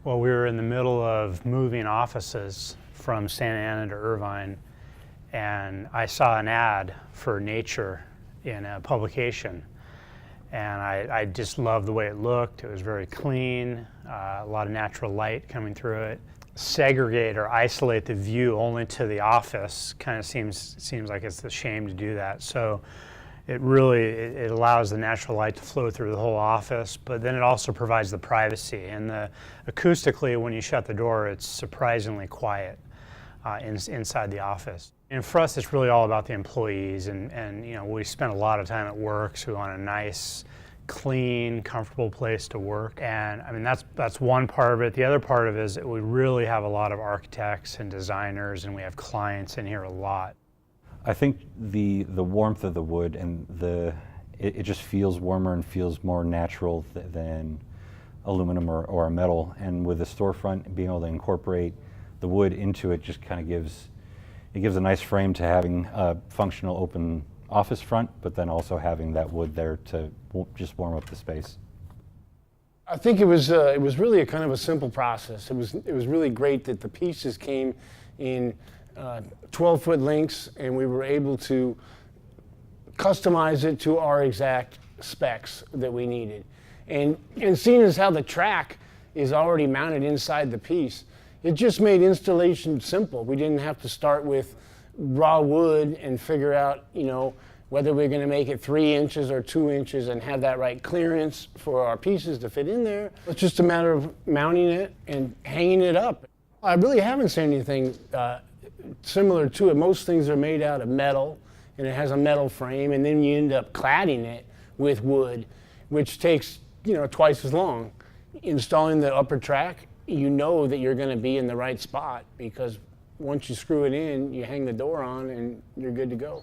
Well, we were in the middle of moving offices from Santa Ana to Irvine, and I saw an ad for Nature in a publication. And I just loved the way it looked. It was very clean, a lot of natural light coming through it. Segregate or isolate the view only to the office kind of seems like it's a shame to do that. So it allows the natural light to flow through the whole office, but then it also provides the privacy. And acoustically, when you shut the door, it's surprisingly quiet inside the office. And for us, it's really all about the employees, and you know, we spend a lot of time at work, so we want a nice, clean, comfortable place to work. And I mean, that's one part of it. The other part of it is that we really have a lot of architects and designers, and we have clients in here a lot. I think the warmth of the wood and it just feels warmer and feels more natural than aluminum or a metal. And with the storefront, being able to incorporate the wood into it just kind of gives a nice frame to having a functional open office front, but then also having that wood there to just warm up the space. I think it was really a kind of a simple process. It was really great that the pieces came in 12-foot lengths, and we were able to customize it to our exact specs that we needed. And seeing as how the track is already mounted inside the piece, it just made installation simple. We didn't have to start with raw wood and figure out, you know, whether we're going to make it 3 inches or 2 inches and have that right clearance for our pieces to fit in there. It's just a matter of mounting it and hanging it up. I really haven't seen anything similar to it. Most things are made out of metal, and it has a metal frame, and then you end up cladding it with wood, which takes, you know, twice as long. Installing the upper track, you know that you're going to be in the right spot, because once you screw it in, you hang the door on and you're good to go.